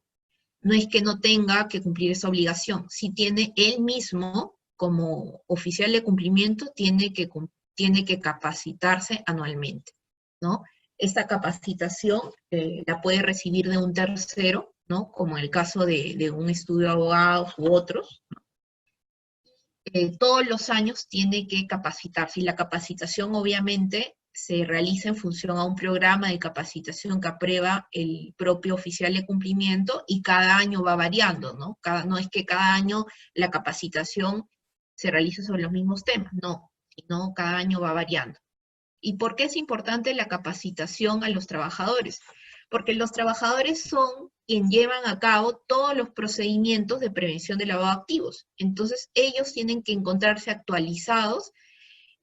no es que no tenga que cumplir esa obligación. Si tiene él mismo, como oficial de cumplimiento, tiene que capacitarse anualmente, ¿no? Esta capacitación la puede recibir de un tercero, ¿no? Como en el caso de un estudio de abogados u otros, ¿no? Todos los años tiene que capacitarse, y la capacitación obviamente se realiza en función a un programa de capacitación que aprueba el propio oficial de cumplimiento, y cada año va variando, ¿no? No es que cada año la capacitación se realice sobre los mismos temas, no, sino cada año va variando. ¿Y por qué es importante la capacitación a los trabajadores? Porque los trabajadores son quienes llevan a cabo todos los procedimientos de prevención de lavado de activos. Entonces ellos tienen que encontrarse actualizados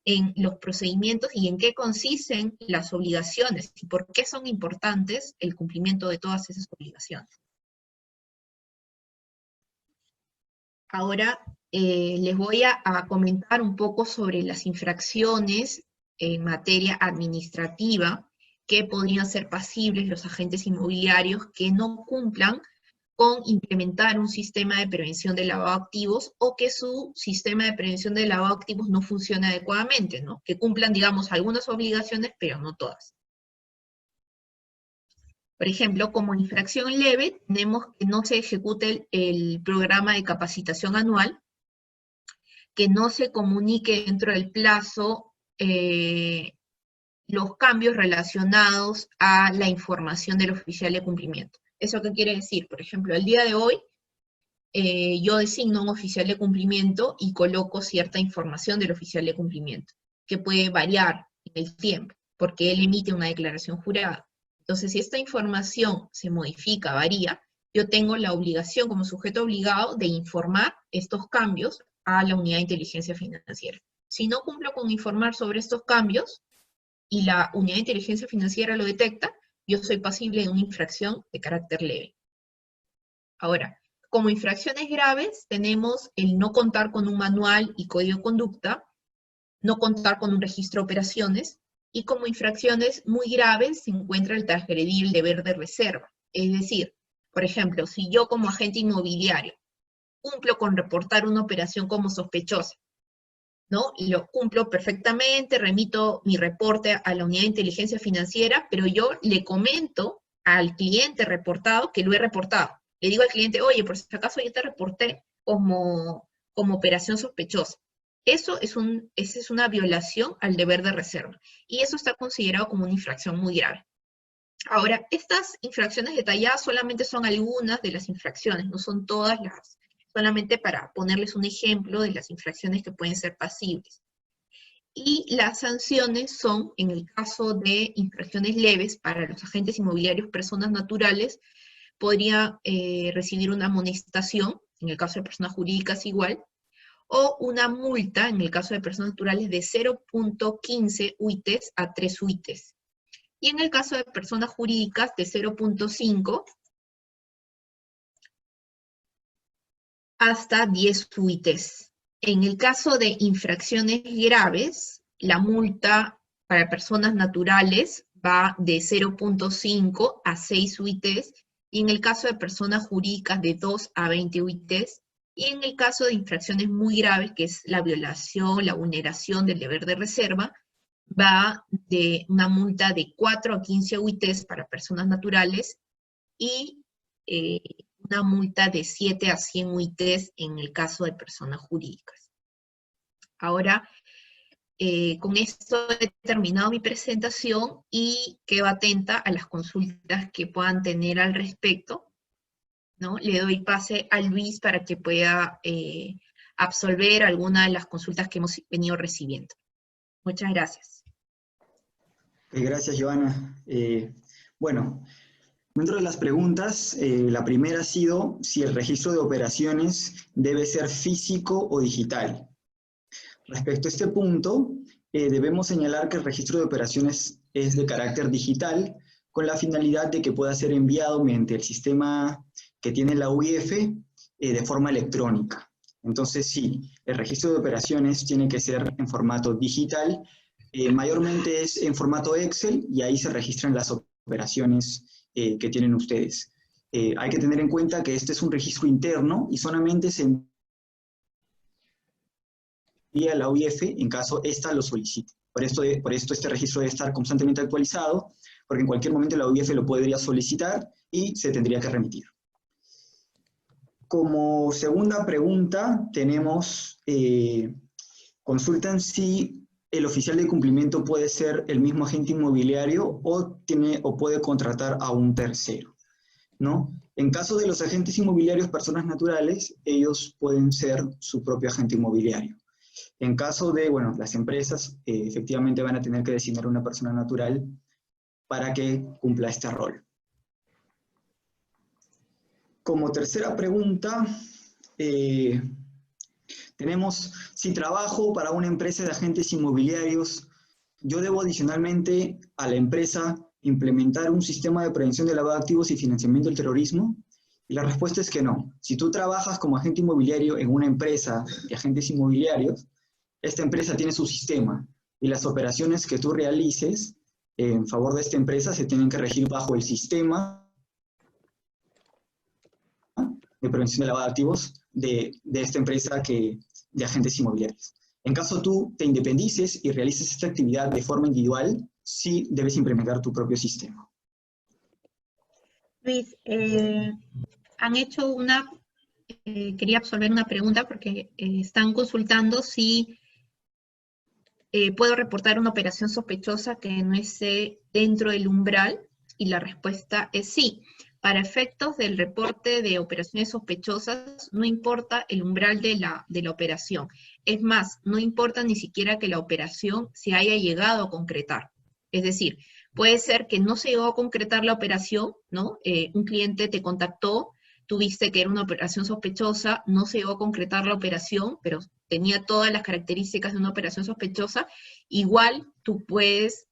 en los procedimientos y en qué consisten las obligaciones y por qué son importantes el cumplimiento de todas esas obligaciones. Ahora les voy a comentar un poco sobre las infracciones en materia administrativa que podrían ser pasibles los agentes inmobiliarios que no cumplan con implementar un sistema de prevención de lavado de activos, o que su sistema de prevención de lavado de activos no funcione adecuadamente, ¿no? Que cumplan, digamos, algunas obligaciones, pero no todas. Por ejemplo, como infracción leve, tenemos que no se ejecute el programa de capacitación anual, que no se comunique dentro del plazo los cambios relacionados a la información del oficial de cumplimiento. ¿Eso qué quiere decir? Por ejemplo, el día de hoy, yo designo un oficial de cumplimiento y coloco cierta información del oficial de cumplimiento, que puede variar en el tiempo, porque él emite una declaración jurada. Entonces, si esta información se modifica, varía, yo tengo la obligación como sujeto obligado de informar estos cambios a la unidad de inteligencia financiera. Si no cumplo con informar sobre estos cambios y la unidad de inteligencia financiera lo detecta, yo soy pasible de una infracción de carácter leve. Ahora, como infracciones graves tenemos el no contar con un manual y código de conducta, no contar con un registro de operaciones, y como infracciones muy graves se encuentra el transgredir el deber de reserva. Es decir, por ejemplo, si yo como agente inmobiliario cumplo con reportar una operación como sospechosa, ¿no? Lo cumplo perfectamente, remito mi reporte a la unidad de inteligencia financiera, pero yo le comento al cliente reportado que lo he reportado. Le digo al cliente, oye, por si acaso yo te reporté como operación sospechosa. Esa es una violación al deber de reserva. Y eso está considerado como una infracción muy grave. Ahora, estas infracciones detalladas solamente son algunas de las infracciones, no son todas las, solamente para ponerles un ejemplo de las infracciones que pueden ser pasibles. Y las sanciones son, en el caso de infracciones leves para los agentes inmobiliarios, personas naturales, podría recibir una amonestación, en el caso de personas jurídicas igual, o una multa, en el caso de personas naturales, de 0.15 UITs a 3 UITs. Y en el caso de personas jurídicas, de 0.5 hasta 10 UITs. En el caso de infracciones graves, la multa para personas naturales va de 0.5 a 6 UITs, y en el caso de personas jurídicas de 2 a 20 UITs, y en el caso de infracciones muy graves, que es la violación, la vulneración del deber de reserva, va de una multa de 4 a 15 UITs para personas naturales y una multa de 7 a 100 UITs en el caso de personas jurídicas. Ahora, con esto he terminado mi presentación y quedo atenta a las consultas que puedan tener al respecto, ¿no? Le doy pase a Luis para que pueda absolver alguna de las consultas que hemos venido recibiendo. Muchas gracias. Gracias, Joana. Bueno, dentro de las preguntas, la primera ha sido si el registro de operaciones debe ser físico o digital. Respecto a este punto, debemos señalar que el registro de operaciones es de carácter digital, con la finalidad de que pueda ser enviado mediante el sistema que tiene la UIF de forma electrónica. Entonces, sí, el registro de operaciones tiene que ser en formato digital, mayormente es en formato Excel, y ahí se registran las operaciones que tienen ustedes. Hay que tener en cuenta que este es un registro interno y solamente se envía a la UIF en caso ésta lo solicite. Por esto este registro debe estar constantemente actualizado, porque en cualquier momento la UIF lo podría solicitar y se tendría que remitir. Como segunda pregunta tenemos, consultan si el oficial de cumplimiento puede ser el mismo agente inmobiliario o puede contratar a un tercero, ¿no? En caso de los agentes inmobiliarios, personas naturales, ellos pueden ser su propio agente inmobiliario. En caso de, bueno, las empresas efectivamente van a tener que designar una persona natural para que cumpla este rol. Como tercera pregunta, tenemos, si trabajo para una empresa de agentes inmobiliarios, yo debo adicionalmente a la empresa implementar un sistema de prevención de lavado de activos y financiamiento del terrorismo. Y la respuesta es que no. Si tú trabajas como agente inmobiliario en una empresa de agentes inmobiliarios, esta empresa tiene su sistema y las operaciones que tú realices en favor de esta empresa se tienen que regir bajo el sistema de prevención de lavado de activos de esta empresa de agentes inmobiliarios. En caso tú te independices y realices esta actividad de forma individual, sí debes implementar tu propio sistema. Luis, han hecho quería absolver una pregunta porque están consultando si puedo reportar una operación sospechosa que no esté dentro del umbral, y la respuesta es sí. Para efectos del reporte de operaciones sospechosas, no importa el umbral de la operación. Es más, no importa ni siquiera que la operación se haya llegado a concretar. Es decir, puede ser que no se llegó a concretar la operación, ¿no? Un cliente te contactó, tú viste que era una operación sospechosa, no se llegó a concretar la operación, pero tenía todas las características de una operación sospechosa, igual tú puedes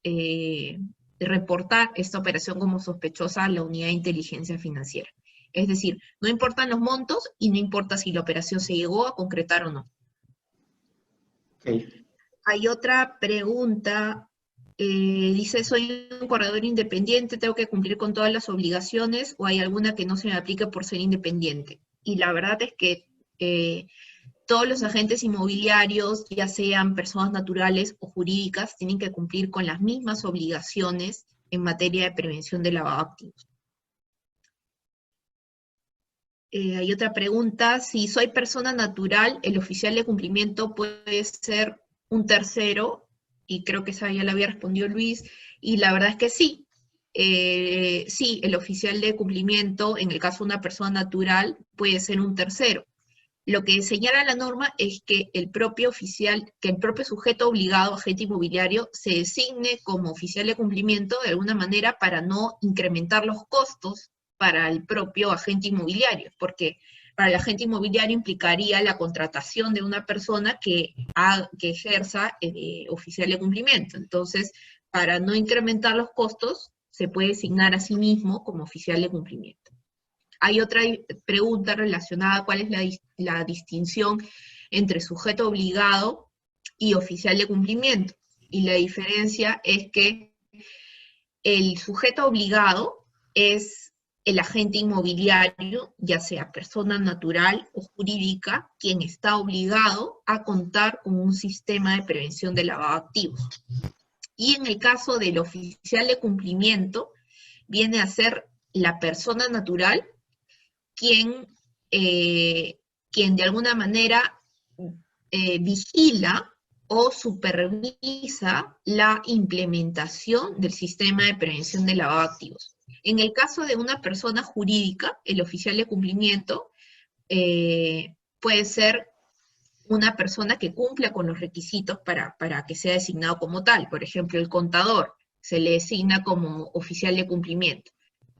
reportar esta operación como sospechosa a la unidad de inteligencia financiera. Es decir, no importan los montos y no importa si la operación se llegó a concretar o no. Okay. Hay otra pregunta, dice, soy un corredor independiente, ¿tengo que cumplir con todas las obligaciones o hay alguna que no se me aplique por ser independiente? Y la verdad es que todos los agentes inmobiliarios, ya sean personas naturales o jurídicas, tienen que cumplir con las mismas obligaciones en materia de prevención de lavado de activos. Hay otra pregunta, si soy persona natural, ¿el oficial de cumplimiento puede ser un tercero? Y creo que esa ya la había respondido Luis, y la verdad es que sí. Sí, el oficial de cumplimiento, en el caso de una persona natural, puede ser un tercero. Lo que señala la norma es que el propio sujeto obligado, agente inmobiliario, se designe como oficial de cumplimiento de alguna manera para no incrementar los costos para el propio agente inmobiliario, porque para el agente inmobiliario implicaría la contratación de una persona que ejerza oficial de cumplimiento. Entonces, para no incrementar los costos, se puede designar a sí mismo como oficial de cumplimiento. Hay otra pregunta relacionada a cuál es la distinción entre sujeto obligado y oficial de cumplimiento. Y la diferencia es que el sujeto obligado es el agente inmobiliario, ya sea persona natural o jurídica, quien está obligado a contar con un sistema de prevención de lavado de activos. Y en el caso del oficial de cumplimiento, viene a ser la persona natural quien de alguna manera vigila o supervisa la implementación del sistema de prevención de lavado de activos. En el caso de una persona jurídica, el oficial de cumplimiento puede ser una persona que cumpla con los requisitos para que sea designado como tal. Por ejemplo, el contador se le designa como oficial de cumplimiento,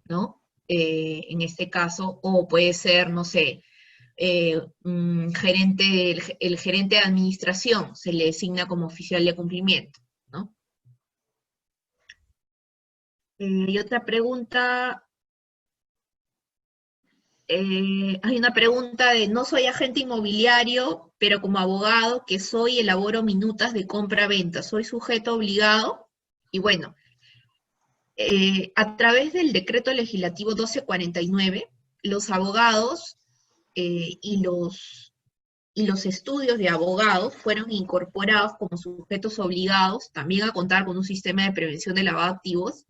¿no? En este caso, o puede ser, no sé, el gerente de administración se le designa como oficial de cumplimiento, ¿no? Y otra pregunta, hay una pregunta de, no soy agente inmobiliario, pero como abogado que soy, elaboro minutas de compra-venta, ¿soy sujeto obligado? Y bueno, a través del decreto legislativo 1249, los abogados y los estudios de abogados fueron incorporados como sujetos obligados también a contar con un sistema de prevención de lavado de activos,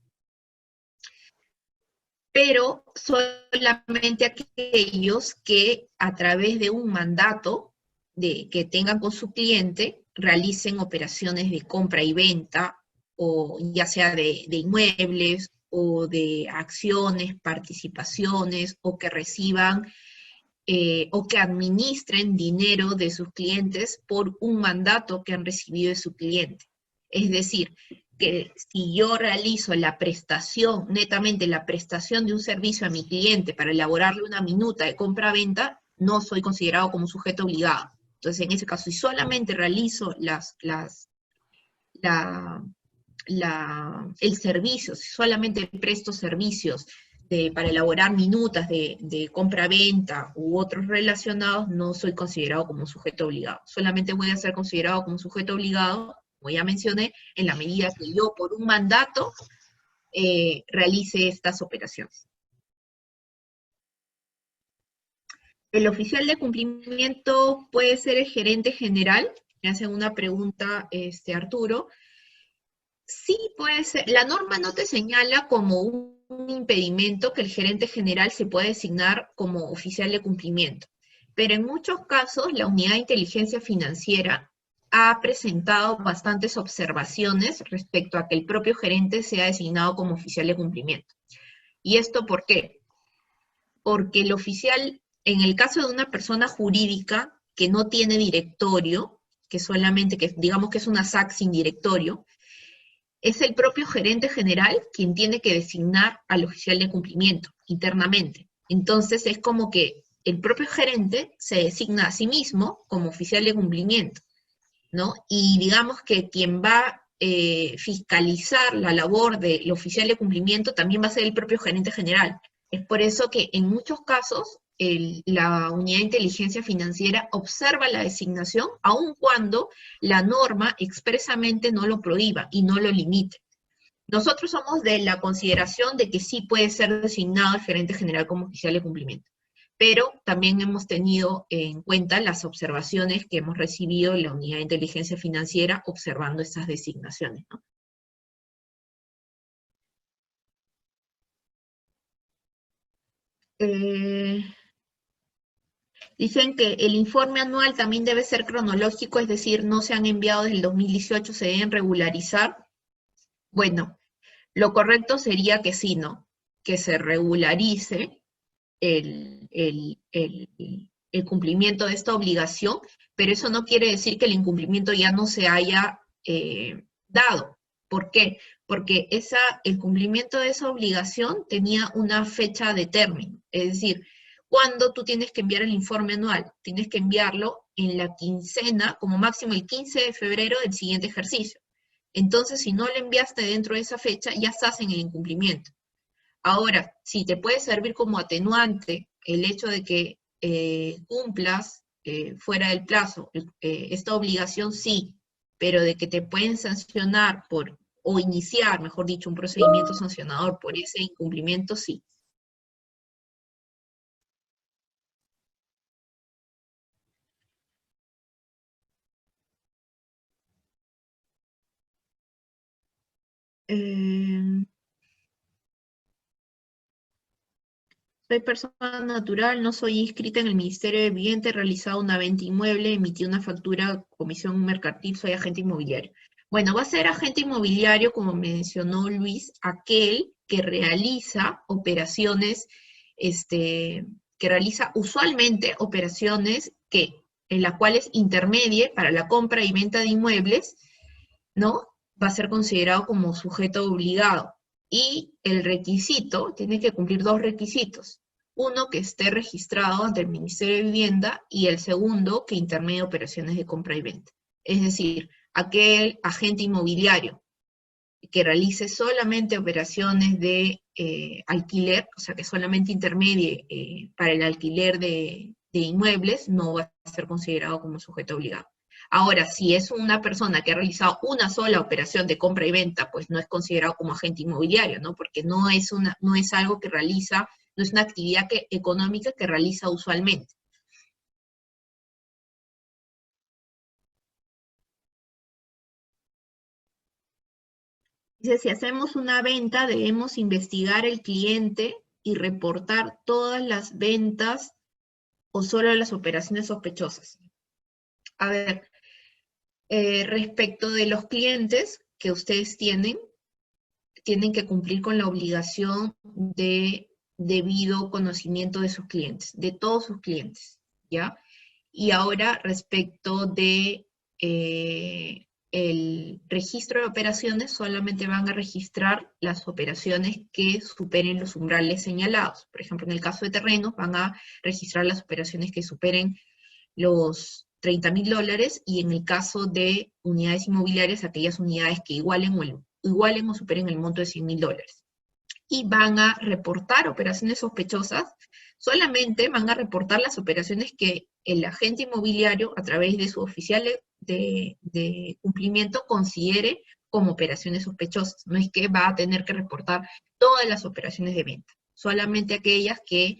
pero solamente aquellos que a través de un mandato que tengan con su cliente realicen operaciones de compra y venta, o ya sea de inmuebles, o de acciones, participaciones, o que reciban o que administren dinero de sus clientes por un mandato que han recibido de su cliente. Es decir, que si yo realizo la prestación, netamente la prestación de un servicio a mi cliente para elaborarle una minuta de compra-venta, no soy considerado como sujeto obligado. Entonces, en ese caso, si solamente realizo el servicio, si solamente presto servicios para elaborar minutas de compra-venta u otros relacionados, no soy considerado como sujeto obligado. Solamente voy a ser considerado como sujeto obligado, como ya mencioné, en la medida que yo, por un mandato, realice estas operaciones. ¿El oficial de cumplimiento puede ser el gerente general? Me hacen una pregunta, Arturo. Sí, puede ser. La norma no te señala como un impedimento que el gerente general se pueda designar como oficial de cumplimiento, pero en muchos casos la unidad de inteligencia financiera ha presentado bastantes observaciones respecto a que el propio gerente sea designado como oficial de cumplimiento. ¿Y esto por qué? Porque el oficial, en el caso de una persona jurídica que no tiene directorio, que digamos que es una SAC sin directorio, es el propio gerente general quien tiene que designar al oficial de cumplimiento internamente. Entonces es como que el propio gerente se designa a sí mismo como oficial de cumplimiento, ¿no? Y digamos que quien va a fiscalizar la labor del oficial de cumplimiento también va a ser el propio gerente general. Es por eso que en muchos casos la unidad de inteligencia financiera observa la designación, aun cuando la norma expresamente no lo prohíba y no lo limite. Nosotros somos de la consideración de que sí puede ser designado el gerente general como oficial de cumplimiento, pero también hemos tenido en cuenta las observaciones que hemos recibido en la unidad de inteligencia financiera observando estas designaciones, ¿no? Dicen que el informe anual también debe ser cronológico, es decir, no se han enviado desde el 2018, se deben regularizar. Bueno, lo correcto sería que sí, ¿no? Que se regularice el cumplimiento de esta obligación, pero eso no quiere decir que el incumplimiento ya no se haya dado. ¿Por qué? Porque el cumplimiento de esa obligación tenía una fecha de término, es decir, cuando tú tienes que enviar el informe anual, tienes que enviarlo en la quincena, como máximo el 15 de febrero del siguiente ejercicio. Entonces, si no lo enviaste dentro de esa fecha, ya estás en el incumplimiento. Ahora, si te puede servir como atenuante el hecho de que cumplas fuera del plazo esta obligación, sí, pero de que te pueden sancionar o iniciar, mejor dicho, un procedimiento sancionador por ese incumplimiento, sí. Soy persona natural, no soy inscrita en el Ministerio de Vivienda, he realizado una venta inmueble, emití una factura, comisión mercantil, soy agente inmobiliario. Bueno, va a ser agente inmobiliario, como mencionó Luis, aquel que realiza operaciones, que realiza usualmente operaciones en las cuales intermedie para la compra y venta de inmuebles, ¿no? Va a ser considerado como sujeto obligado. Y el requisito, tiene que cumplir dos requisitos. Uno, que esté registrado ante el Ministerio de Vivienda, y el segundo, que intermedie operaciones de compra y venta. Es decir, aquel agente inmobiliario que realice solamente operaciones de alquiler, o sea, que solamente intermedie para el alquiler de inmuebles, no va a ser considerado como sujeto obligado. Ahora, si es una persona que ha realizado una sola operación de compra y venta, pues no es considerado como agente inmobiliario, ¿no? Porque no es algo que realiza, no es una actividad económica que realiza usualmente. Dice, si hacemos una venta, debemos investigar el cliente y reportar todas las ventas o solo las operaciones sospechosas. A ver, respecto de los clientes que ustedes tienen que cumplir con la obligación de debido conocimiento de sus clientes, de todos sus clientes, ¿ya? Y ahora, respecto de el registro de operaciones, solamente van a registrar las operaciones que superen los umbrales señalados. Por ejemplo, en el caso de terrenos, van a registrar las operaciones que superen los $30.000, y en el caso de unidades inmobiliarias, aquellas unidades que igualen o superen el monto de $100.000. Y van a reportar operaciones sospechosas, solamente van a reportar las operaciones que el agente inmobiliario, a través de su oficial de cumplimiento, considere como operaciones sospechosas. No es que va a tener que reportar todas las operaciones de venta, solamente aquellas que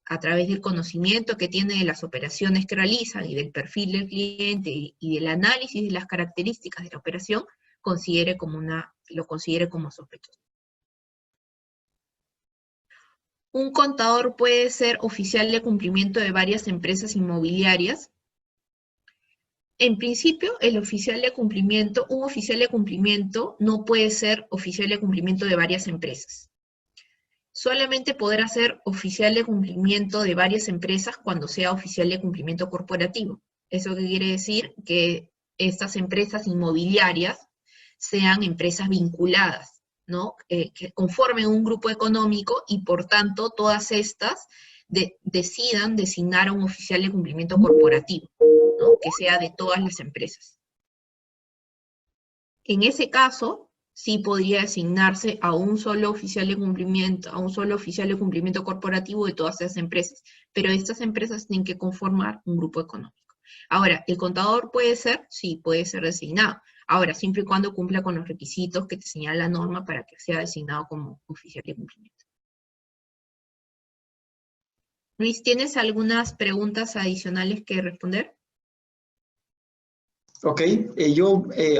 a través del conocimiento que tiene de las operaciones que realizan y del perfil del cliente y del análisis de las características de la operación, lo considere como sospechoso. Un contador puede ser oficial de cumplimiento de varias empresas inmobiliarias. En principio, un oficial de cumplimiento no puede ser oficial de cumplimiento de varias empresas. Solamente podrá ser oficial de cumplimiento de varias empresas cuando sea oficial de cumplimiento corporativo. ¿Eso qué quiere decir? Que estas empresas inmobiliarias sean empresas vinculadas, ¿no? Que conformen un grupo económico, y por tanto todas estas decidan designar a un oficial de cumplimiento corporativo, ¿no? Que sea de todas las empresas. En ese caso, sí podría designarse a un solo oficial de cumplimiento corporativo de todas esas empresas, pero estas empresas tienen que conformar un grupo económico. Ahora, ¿el contador puede ser? Sí, puede ser designado. Ahora, siempre y cuando cumpla con los requisitos que te señala la norma para que sea designado como oficial de cumplimiento. Luis, ¿tienes algunas preguntas adicionales que responder? Ok,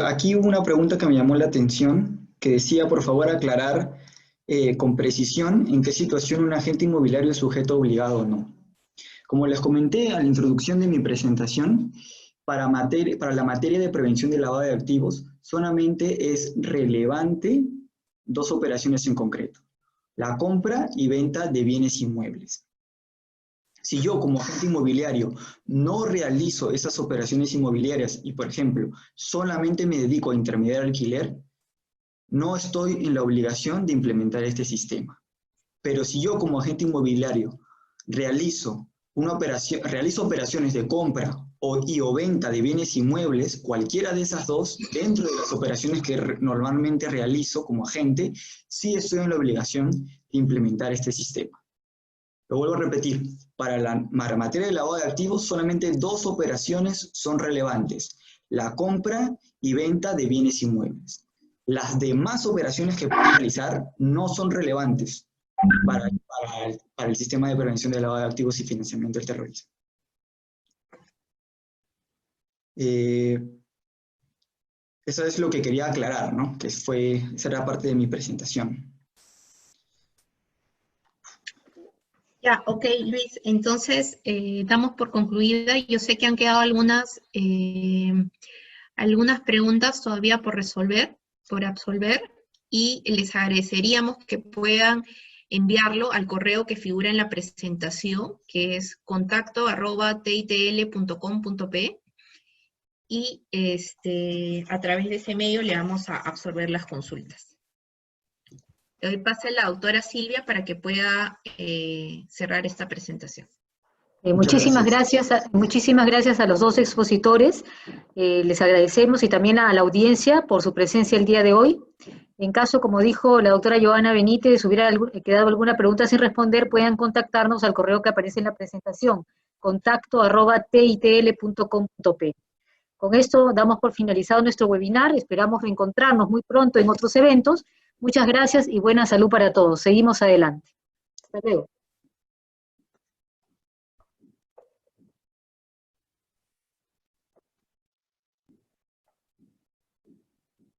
aquí hubo una pregunta que me llamó la atención, que decía, por favor, aclarar con precisión en qué situación un agente inmobiliario es sujeto obligado o no. Como les comenté a la introducción de mi presentación, para la materia de prevención de lavado de activos, solamente es relevante dos operaciones en concreto: la compra y venta de bienes inmuebles. Si yo como agente inmobiliario no realizo esas operaciones inmobiliarias y, por ejemplo, solamente me dedico a intermediar alquiler, no estoy en la obligación de implementar este sistema. Pero si yo como agente inmobiliario realizo operaciones de compra o venta de bienes inmuebles, cualquiera de esas dos, dentro de las operaciones que normalmente realizo como agente, sí estoy en la obligación de implementar este sistema. Lo vuelvo a repetir, para la materia de lavado de activos solamente dos operaciones son relevantes: la compra y venta de bienes inmuebles. Las demás operaciones que pueden realizar no son relevantes para el sistema de prevención de lavado de activos y financiamiento del terrorismo. Eso es lo que quería aclarar, ¿no? Esa era parte de mi presentación. Ya, ok, Luis, entonces damos por concluida. Yo sé que han quedado algunas preguntas todavía por resolver, por absolver, y les agradeceríamos que puedan enviarlo al correo que figura en la presentación, que es contacto@titl.com.pe, y a través de ese medio le vamos a absorber las consultas. Le doy pase a la doctora Silvia para que pueda cerrar esta presentación. Muchísimas gracias a los dos expositores. Les agradecemos, y también a la audiencia por su presencia el día de hoy. En caso, como dijo la doctora Joana Benítez, hubiera quedado alguna pregunta sin responder, puedan contactarnos al correo que aparece en la presentación, contacto@titl.com.pe. Con esto damos por finalizado nuestro webinar. Esperamos reencontrarnos muy pronto en otros eventos. Muchas gracias y buena salud para todos. Seguimos adelante. Hasta luego.